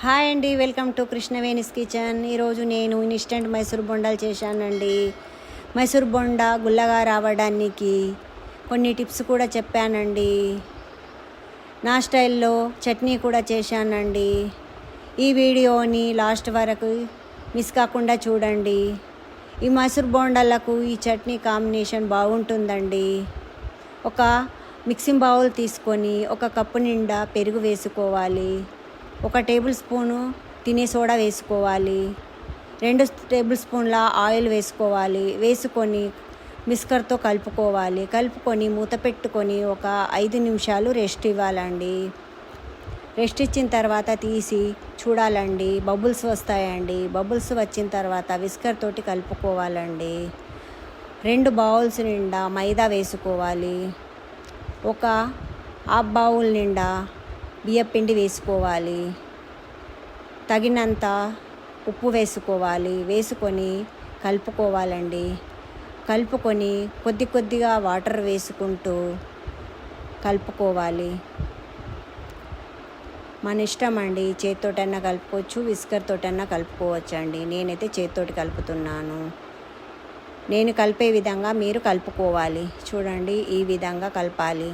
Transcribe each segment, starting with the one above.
Hi అండి, welcome to Krishnaveni's kitchen. ఈరోజు నేను ఇన్స్టెంట్ మైసూర్ బొండాలు చేశానండి. మైసూర్ బొండా గుల్లగా రావడానికి కొన్ని టిప్స్ కూడా చెప్పానండి. నా స్టైల్లో చట్నీ కూడా చేశానండి. ఈ వీడియోని లాస్ట్ వరకు మిస్ కాకుండా చూడండి. ఈ మైసూర్ బొండాలకు ఈ చట్నీ కాంబినేషన్ బాగుంటుందండి. ఒక మిక్సింగ్ బౌల్ తీసుకొని ఒక కప్పు నిండా పెరుగు వేసుకోవాలి. 1 టేబుల్ స్పూను తినే సోడా వేసుకోవాలి. 2 టేబుల్ స్పూన్ల ఆయిల్ వేసుకోవాలి. వేసుకొని మిక్సర్తో కలుపుకొని మూత పెట్టుకొని ఒక 5 నిమిషాలు రెస్ట్ ఇవ్వాలండి. రెస్ట్ ఇచ్చిన తర్వాత తీసి చూడాలండి. బబుల్స్ వస్తాయండి. బబుల్స్ వచ్చిన తర్వాత విస్కర్ తోటి కలుపుకోవాలండి. 2 బౌల్స్ నిండా మైదా వేసుకోవాలి. ఒక హాఫ్ బౌల్ నిండా బియ్యపిండి వేసుకోవాలి. తగినంత ఉప్పు వేసుకోవాలి. వేసుకొని కలుపుకోవాలండి. కలుపుకొని కొద్దిగా వాటర్ వేసుకుంటూ కలుపుకోవాలి. మన ఇష్టం అండి. చేతితోటన్నా కలుపుకోవచ్చు, విస్కర్ తోటన్నా కలుపుకోవచ్చు అండి. నేనైతే చేతితోటి కలుపుతున్నాను. నేను కలిపే విధంగా మీరు కలుపుకోవాలి. చూడండి, ఈ విధంగా కలపాలి.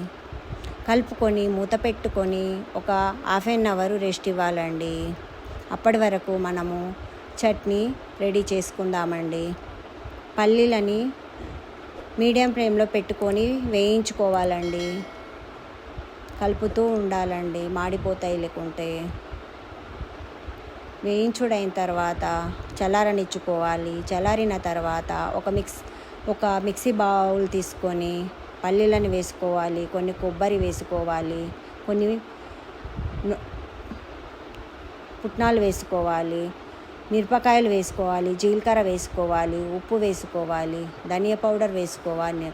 కలుపుకొని మూత పెట్టుకొని ఒక హాఫ్ అన్ అవర్ రెస్ట్ ఇవ్వాలండి. అప్పటి వరకు మనము చట్నీ రెడీ చేసుకుందామండి. పల్లీలని మీడియం ఫ్లేమ్లో పెట్టుకొని వేయించుకోవాలండి. కలుపుతూ ఉండాలండి, మాడిపోతాయి లేకుంటే. వేయించుడైన తర్వాత చల్లారనిచ్చుకోవాలి. చల్లారిన తర్వాత ఒక మిక్సీ బౌల్ తీసుకొని పల్లీలను వేసుకోవాలి. కొన్ని కొబ్బరి వేసుకోవాలి. కొన్ని పుట్నాలు వేసుకోవాలి. మిరపకాయలు వేసుకోవాలి. జీలకర్ర వేసుకోవాలి. ఉప్పు వేసుకోవాలి. ధనియా పౌడర్ వేసుకోవాలి.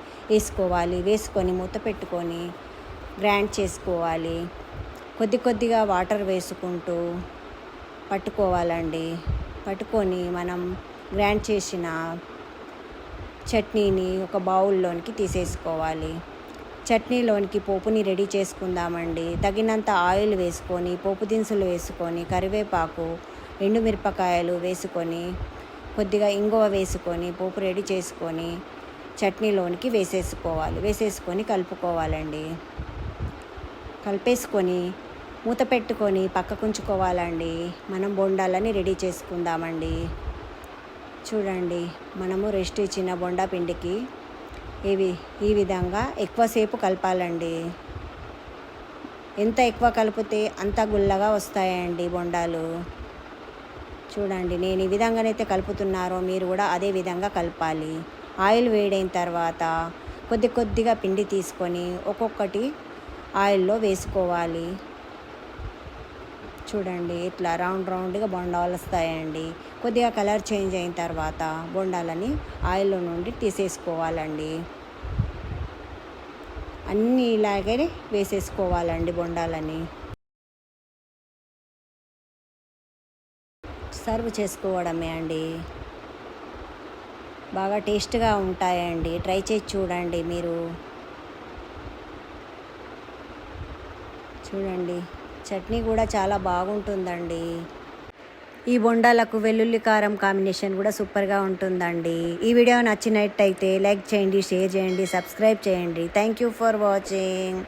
వేసుకొని మూత పెట్టుకొని గ్రైండ్ చేసుకోవాలి. కొద్దిగా వాటర్ వేసుకుంటూ పట్టుకోవాలండి. పట్టుకొని మనం గ్రైండ్ చేసిన చట్నీని ఒక బౌల్లోనికి తీసేసుకోవాలి. చట్నీలోనికి పోపుని రెడీ చేసుకుందామండి. తగినంత ఆయిల్ వేసుకొని పోపు దినుసులు వేసుకొని కరివేపాకు, ఎండుమిరపకాయలు వేసుకొని కొద్దిగా ఇంగువ వేసుకొని పోపు రెడీ చేసుకొని చట్నీలోనికి వేసేసుకొని కలుపుకోవాలండి. కలిపేసుకొని మూత పెట్టుకొని పక్కకుంచుకోవాలండి. మనం బొండాలని రెడీ చేసుకుందామండి. చూడండి, మనము రెస్ట్ ఇచ్చిన బొండా పిండికి ఈ విధంగా ఎక్కువసేపు కలపాలండి. ఎంత ఎక్కువ కలిపితే అంత గుల్లగా వస్తాయండి బొండాలు. చూడండి, నేను ఈ విధంగానైతే కలుపుతున్నారో మీరు కూడా అదే విధంగా కలపాలి. ఆయిల్ వేడైన తర్వాత కొద్దిగా పిండి తీసుకొని ఒక్కొక్కటి ఆయిల్లో వేసుకోవాలి. చూడండి, ఇట్లా రౌండ్గా బొండాలు వస్తాయండి. కొద్దిగా కలర్ చేంజ్ అయిన తర్వాత బొండాలని ఆయిల్లో నుండి తీసేసుకోవాలండి. అన్నీ ఇలాగే వేసేసుకోవాలండి బొండాలని. సర్వ్ చేసుకోవడమే అండి. బాగా టేస్ట్గా ఉంటాయండి. ట్రై చేసి చూడండి మీరు. చూడండి, చట్నీ కూడా చాలా బాగుంటుందండి. ఈ బొండాలకు వెల్లుల్లి కారం కాంబినేషన్ కూడా సూపర్గా ఉంటుందండి. ఈ వీడియో నచ్చినట్టయితే లైక్ చేయండి, షేర్ చేయండి, సబ్స్క్రైబ్ చేయండి. Thank you for watching.